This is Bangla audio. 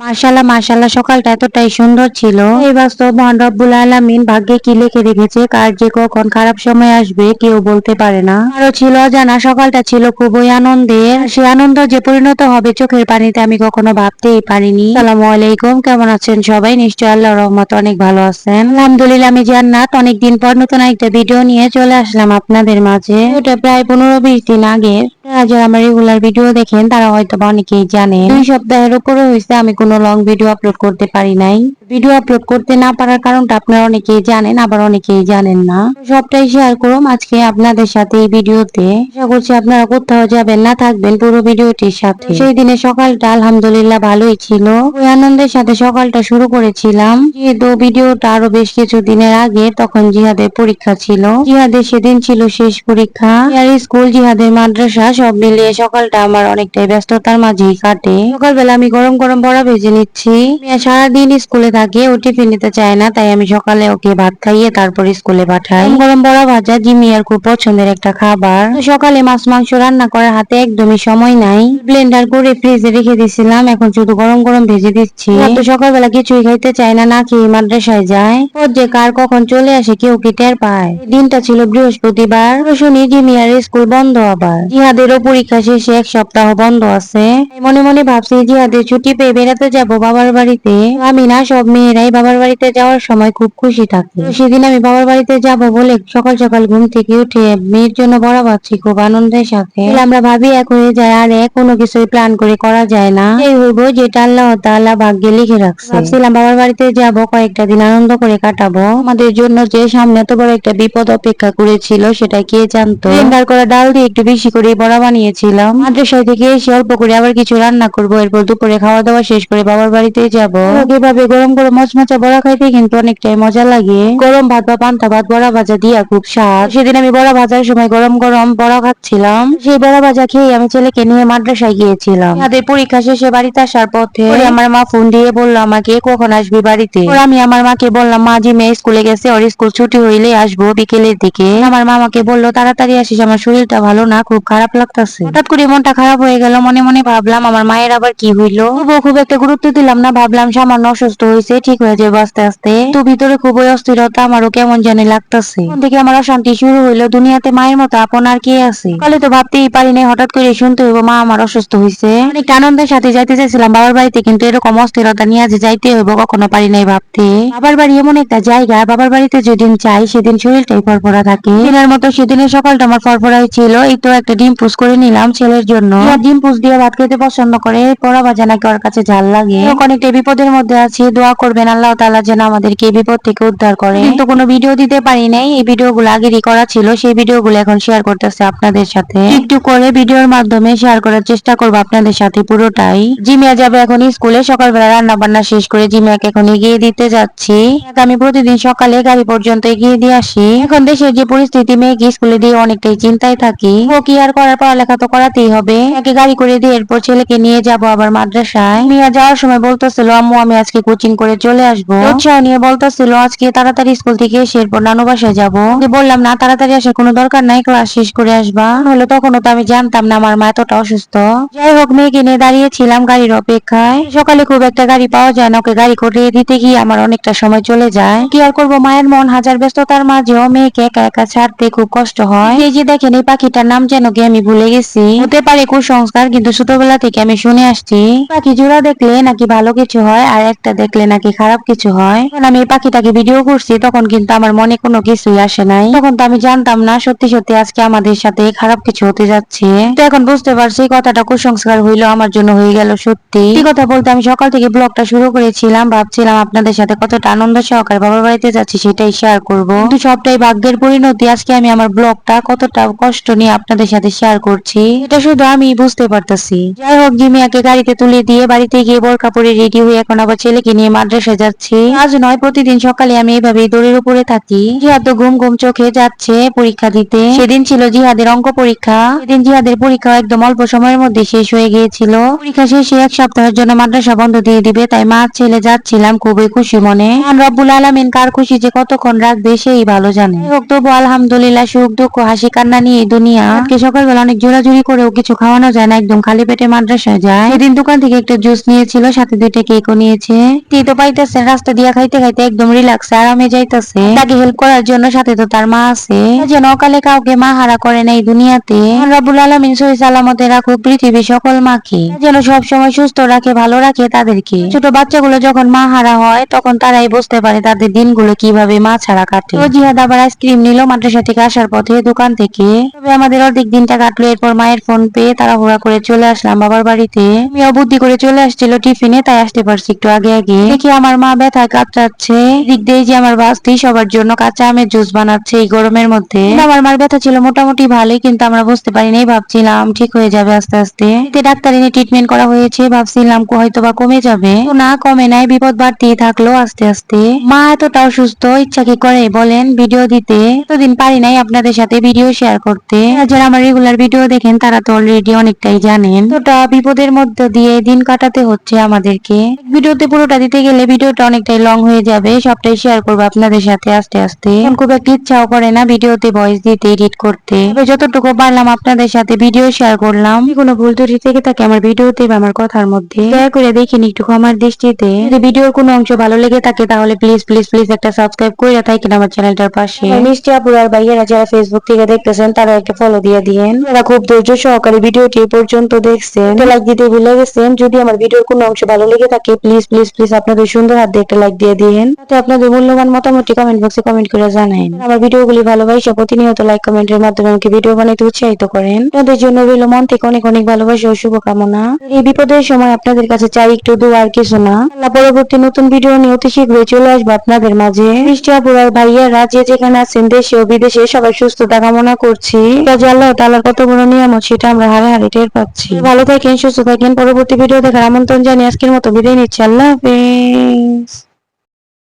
মাশাআল্লাহ মাশাআল্লাহ, সকালটা এতটাই সুন্দর ছিল। এই বাস্তব মহান রব্বুল আলামিন ভাগ্যে কি লিখে রেখেছে, কার যে কখন খারাপ সময় আসবে কেউ বলতে পারে না। আরো ছিল অজানা, সকালটা ছিল খুবই আনন্দের। সে আনন্দ যে পরিণত হবে চোখের পানিতে আমি কখনো ভাবতেই পারিনি। আসসালামু আলাইকুম, কেমন আছেন সবাই? নিশ্চয়ই আল্লাহর রহমতে অনেক ভালো আছেন। আলহামদুলিল্লাহ, আমি জান্নাত অনেকদিন পর নতুন একটা ভিডিও নিয়ে চলে আসলাম আপনাদের মাঝে। ওটা প্রায় 15-20 দিন আগে। যারা আমার রেগুলার ভিডিও দেখেন তারা হয়তো বা অনেকেই জানেন 2 সপ্তাহের উপরে হয়েছে আমি কোনো লং ভিডিও আপলোড করতে পারি নাই। ভিডিও আপলোড করতে না পারার কারণটা আপনারা অনেকেই জানেন, আবার অনেকেই জানেন না। সবটাই শেয়ার করুম আজকে আপনাদের সাথে এই ভিডিওতে। আশা করছি আপনারা কোথাও যাবেন না, থাকবেন পুরো ভিডিওটির সাথে। সেই দিনের সকালটা আলহামদুলিল্লাহ ভালোই ছিল। ওই আনন্দের সাথে সকালটা শুরু করেছিলাম। যেহেতু ভিডিওটা আরো বেশ কিছু দিনের আগে, তখন জিহাদের পরীক্ষা ছিল। জিহাদের সেদিন ছিল শেষ পরীক্ষা। আর স্কুল, জিহাদের মাদ্রাসা সব মিলিয়ে সকালটা আমার অনেকটাই ব্যস্ততার মাঝেই কাটে। সকালবেলা আমি গরম গরম বড়া ভেজে নিচ্ছি। মিয়া সারাদিন স্কুলে থাকে, ও টিফিন নিতে চায় না, তাই আমি সকালে ওকে ভাত খাইয়ে তারপর স্কুলে পাঠাই। গরম বড়া ভাজা জিমিয়ার খুব পছন্দের একটা খাবার। সকালে মাছ মাংস রান্না করার হাতে একদমই সময় নাই। ব্লেন্ডার করে ফ্রিজে রেখে দিছিলাম, এখন শুধু গরম গরম ভেজে দিচ্ছি। তো সকালবেলা কিছুই খাইতে চায় না, না খেয়ে মাদ্রাসায় যায়। ওর যে কার কখন চলে আসে কেউ কি টের পায়। দিনটা ছিল বৃহস্পতিবার। শুনি জিমিয়ার স্কুল বন্ধ আবার। জিহাদেরও পরীক্ষা শেষে 1 সপ্তাহ বন্ধ আছে। মনে মনে ভাবছি জিহাদের ছুটি পেয়ে বেড়াতে যাব বাবার বাড়িতে। আমি না, সব মেয়েরাই বাবার বাড়িতে যাওয়ার সময় খুব খুশি থাকে। তো সেদিন আমি বাবার বাড়িতে যাব বলে সকাল সকাল ঘুম থেকে উঠে মেয়ের জন্য বড়া ভাজছি খুব আনন্দের সাথে। আমরা ভাবি এক হয়ে যায়, আর কোনো কিছুই প্ল্যান করে করা যায় না। এই হইব যেটা আল্লাহ তাআলা ভাগ্যে লিখে রাখছে। ভাবছিলাম বাবার বাড়িতে যাব, কয়েকটা দিন আনন্দ করে কাটাবো। আমাদের জন্য যে সামনে এত বড় একটা বিপদ অপেক্ষা করেছিল সেটা কে জানতো। ব্লেন্ডার করা ডাল দিয়ে একটু বেশি করে বড়া বানিয়েছিলাম। মাদ্রাসা থেকে এসে অল্প করে আবার কিছু রান্না করব, এরপর দুপুরে খাওয়া দাওয়া শেষ করে বাবার বাড়িতে যাব। এভাবে গরম গরম মচমচা বড়া খাইতে কিন্তু অনেকটাই মজা লাগে। গরম ভাত বা পান্তা ভাত বড়া ভাজা দিয়া খুব স্বাদ। সেদিন আমি বড়া ভাজার সময় গরম গরম বড়া খাচ্ছিলাম। সেই বড়া ভাজা খেয়ে আমি ছেলেকে নিয়ে মাদ্রাসায় গিয়েছিলাম। তাদের পরীক্ষা শেষে বাড়িতে আসার পথে আমার মা ফোন দিয়ে বললো আমাকে কখন আসবি বাড়িতে। আমি আমার মাকে বললাম, মা জি মেয়ে স্কুলে গেছে, ওর স্কুল ছুটি হইলে আসবো বিকেলের দিকে। আমার মা আমাকে বললো তাড়াতাড়ি আসিস, আমার শরীরটা ভালো না, খুব খারাপ লাগতেছে। হঠাৎ করে মনটা খারাপ হয়ে গেল। মনে মনে ভাবলাম আমার মায়ের আবার কি হইলো। খুব একটা গুরুত্ব দিলাম না, ভাবলাম সামান্য অসুস্থ হয়েছে, ঠিক হয়ে যাবে আস্তে আস্তে। তো ভিতরে খুবই অস্থিরতা, আমারও কেমন জানি লাগতেছে। তখন থেকে আমার অশান্তি শুরু হইলো। দুনিয়াতে মায়ের মতো আপন আর কে আছে। সকালে তো ভাবতেই পারিনি হঠাৎ করে শুনতে হইব মা আমার অসুস্থ হয়েছে। অনেকটা আনন্দের সাথে যাইতে চাইছিলাম বাবার বাড়িতে, কিন্তু এরকম অস্থিরতা নিয়ে যে যাইতে হইব কখনো পারি নাই ভাবতে। বাবার বাড়ি এমন একটা জায়গা, বাবার বাড়িতে যেদিন চাই সেদিন শরীরটাই ফরফরা থাকে। দিনের মতো সেদিনের সকালটা আমার ফরফরাই ছিল। এই তো একটা ডিম পুষ করে নিলাম ছেলের জন্য। ডিম পুষ দিয়ে ভাত খেতে পছন্দ করে, পড়া ভাজা নাকি ওর কাছে ঝাল লাগে। অনেকটা বিপদের মধ্যে আছি, দোয়া করবেন আল্লাহ তাআলা যেন আমাদেরকে এই বিপদ থেকে উদ্ধার করে। কিন্তু কোনো ভিডিও দিতে পারি নাই, এই ভিডিওগুলো আগেরই করা ছিল, সেই ভিডিওগুলো এখন শেয়ার করতেছে আপনাদের সাথে। একটু করে ভিডিওর মাধ্যমে শেয়ার করার চেষ্টা করবো আপনাদের সাথে পুরোটাই। জিমিয়া যাবে এখন স্কুলে, সকালবেলা রান্না বান্না শেষ করে জিমিয়াকে এখন এগিয়ে দিতে যাচ্ছি। আমি প্রতিদিন সকালে গাড়ি পর্যন্ত এগিয়ে দিয়ে আসি। এখন দেশের যে পরিস্থিতি, মেয়েকে স্কুলে দিয়ে অনেকটাই চিন্তায় থাকি। ও কি আর করার, পড়ালেখা তো করাতেই হবে। একে গাড়ি করে দিয়ে এরপর ছেলেকে নিয়ে যাব আবার মাদ্রাসায়। মিয়া যাওয়ার সময় বলতেছিল আম্মু আমি আজকে কোচিং করে চলে আসবো। উৎসাহ নিয়ে বলতেছিল আজকে তাড়াতাড়ি স্কুল থেকে এসে এরপর নানু বাসায় যাবো। বললাম না, তাড়াতাড়ি আসার কোনো দরকার নাই, ক্লাস শেষ করে আসবা। হলে তখনও তো আমি জানতাম না আমার মা এতটা অসুস্থ। যাই হোক, মেয়েকে নিয়ে দাঁড়িয়েছিলাম গাড়ির অপেক্ষায়। সকালে খুব একটা গাড়ি পাওয়া যায় না, ওকে গাড়ি করে দিতে গিয়ে আমার অনেকটা সময় চলে যায়। কি আর করবো, মায়ের মন হাজার ব্যস্ততার মাঝেও মেয়েকে একা একা ছাড়তে খুব কষ্ট হয়। এই যে দেখেন, এই পাখিটার নাম যেন কি আমি ভুলে গেছি। হতে পারে কুসংস্কার, কিন্তু ছোটবেলা থেকে আমি শুনে আসছি পাখি জোড়া দেখলে নাকি ভালো কিছু হয়, আর একটা দেখলে নাকি খারাপ কিছু হয়। আমি এই পাখিটাকে ভিডিও করছি, তখন কিন্তু আমার মনে কোনো কিছুই আসে নাই। তখন তো আমি জানতাম না সত্যি সত্যি আজকে আমাদের সাথে খারাপ কিছু হতে যাচ্ছে। তো এখন বুঝতে পারছি কথাটা কুসংস্কার হইলো আমার জন্য হয়ে গেল সত্যি। এই কথা বলতে আমি সকাল থেকে ব্লগটা শুরু করেছিলাম, ভাবছিলাম আপনাদের সাথে কতটা আনন্দ সহকারে বাবার বাড়িতে যাচ্ছি সেটাই শেয়ার করব। কিন্তু সবটাই ভাগ্যের পরিণতি। আজকে আমি আমার ব্লগটা কতটা কষ্ট নিয়ে আপনাদের সাথে শেয়ার করছি এটা শুধু আমি বুঝতে পারতেছি। যাই হোক, জিমিয়াকে গাড়িতে তুলে দিয়ে বাড়িতে গিয়ে বোরকা পরে রেডি হয়ে এখন আবার ছেলেকে নিয়ে মাদ্রাসায় যাচ্ছি। আজ নয়, প্রতিদিন সকালে আমি এইভাবেই দড়ির উপরে থাকি। জিহাদ তো ঘুম ঘুম চোখে যাচ্ছে পরীক্ষা দিতে। সেদিন ছিল জিহাদের অঙ্ক পরীক্ষা। সেদিন জিহাদের পরীক্ষা একদম অল্প সময়ের মধ্যে শেষ হয়ে গিয়েছিল। পরীক্ষা শেষে এক সপ্তাহের জন্য মাদ্রাসা বন্ধ দিয়ে দিবে, তাই মা ছেলে যাচ্ছিলাম খুবই খুশি মনে। রব্বুল আলামিন কার খুশি যে কতক্ষণ রাখবে সেই ভালো জানে। হোক, তবু আলহামদুলিল্লাহ, সুখ দুঃখ হাসি কান্না নিয়ে দুনিয়া। আজকে সকালবেলা অনেক জোরাজুরি করেও কিছু খাওয়ানো যায় না, একদম খালি পেটে মাদ্রাসায় যায়। সেদিন দোকান থেকে একটা জুস নিয়েছিল, সাথে 2টা কেকও নিয়েছে। তো পাইতেছেন রাস্তা দিয়া খাইতে খাইতে একদম রিল্যাক্স আরামে যাইতেছে। তাকে হেল্প করার জন্য সাথে তো তার মা আছে, যেন অকালে কাউকে মা হারা করে না এই দুনিয়াতে। রব্বুল আলামিন সহি সালামতে রাখুক পৃথিবী সকল মাকে, যেন সব সময় সুস্থ রাখে, ভালো রাখে তাদেরকে। ছোট বাচ্চাগুলো যখন মা হারা হয় তখন তারাই বুঝতে পারে তাদের দিনগুলো কিভাবে মা ছাড়া কাটে। তো জিহাদ আবার আইসক্রিম নিল মাদ্রাসা থেকে আসার পথে দোকান থেকে। তবে আমাদের অর্ধেক দিনটা কাটলো। এরপর মায়ের ফোন পেয়ে তাড়াহুড়া করে চলে আসলাম বাবার বাড়িতে। মেয়েও বুদ্ধি করে চলে আসছিল টিফিনে, তাই আসতে পারছি একটু আগে আগে। দেখি আমার মা ব্যথায় কাতরাচ্ছে। দিক দিয়ে যে আমার বাস্তি সবার জন্য কাঁচা আমের জুস বানাচ্ছে এই গরমের মধ্যে। আমার মার ব্যথা ছিল মোটামুটি ভালোই, কিন্তু আমরা বুঝতে পারিনি, ভাবছিলাম ঠিক হয়ে যাবে আস্তে আস্তে। ডাক্তার এনে ট্রিটমেন্ট করা হয়েছে, ভাবছিলাম হয়তো বা কমে যাবে, তো না কমে নাই, বিপদ বাড়তেই থাকলো আস্তে আস্তে। মা এতটা অসুস্থ, ইচ্ছা কি করে বলেন ভিডিও দিতে? এতদিন পারি নাই আপনাদের সাথে ভিডিও শেয়ার করতে। যারা আমার রেগুলার ভিডিও দেখেন তারা তো অলরেডি অনেকটাই জানেন। তোটা বিপদের মধ্যে দিয়ে দিন কাটাতে হচ্ছে আমাদেরকে। ভিডিওতে পুরোটা দিতে গেলে ভিডিওটা অনেকটাই লং হয়ে যাবে, সবটাই শেয়ার করবো আপনাদের সাথে আস্তে আস্তে। খুব একটা ইচ্ছাও করে না ভিডিওতে ভয়েস দিতে, এডিট করতে। যতটুকু পারলাম আপনাদের সাথে ভিডিও শেয়ার করলাম। কোনো ভুল ত্রুটি থেকে থাকে আমার ভিডিওতে বা আমার কথার মধ্যে, দয়া করে দেখিন একটু ক্ষমার দৃষ্টিতে। যদি ভিডিওর কোনো অংশ ভালো লেগে থাকে তাহলে প্লিজ প্লিজ প্লিজ একটা সাবস্ক্রাইব করে থাকেন আমার চ্যানেলটার পাশে। মিষ্টি আপুরা আর ভাইয়ারা যারা ফেসবুক থেকে দেখতেছেন তারা একটা ফলো দিয়ে দিয়েন। তারা খুব ধৈর্য সহকারে ভিডিওটি পর্যন্ত দেখছেন, লাইক দিতে ভুলে গেছেন। যদি আমার ভিডিওর কোনো অংশ ভালো লেগে থাকে প্লিজ প্লিজ প্লিজ আপনাদের সুন্দর হাত দিয়ে একটা লাইক দিয়ে দিয়েন। তাতে আপনাদের মূল্যবান মতামতটি কমেন্ট বক্সে কমেন্ট করে জানান। আমার ভিডিওগুলি ভালোবাসা প্রতিনিয়ত লাইক কমেন্টের মাধ্যমে আমাকে ভিডিও বানাইতে উৎসাহিত করেন। আপনাদের জন্য রইল মন থেকে অনেক অনেক ভালোবাসা ও শুভকামনা। এই বিপদের সময় আপনাদের কাছে চাই একটু দোয়া আর কিছু না। আল্লাহ পরবর্তী নতুন ভিডিও নিয়ে অতি শীঘ্রই চলে আসবো আপনাদের মাঝে। মিষ্টি আপুরা আর ভাইয়ারা যে যেখানে আছেন দেশে ও বিদেশে সবাই সুস্থতা কামনা করছি। কাজে আল্লাহ তাআলার কত বড় নিয়ামত সেটা আমরা হারে হারে টের পাচ্ছি। ভালো থাকেন, সুস্থ থাকেন। পরবর্তী ভিডিও দেখার আমন্ত্রণ জানিয়ে আজকের মতো বিদায় নিচ্ছি। আল্লাহ হাফেজ।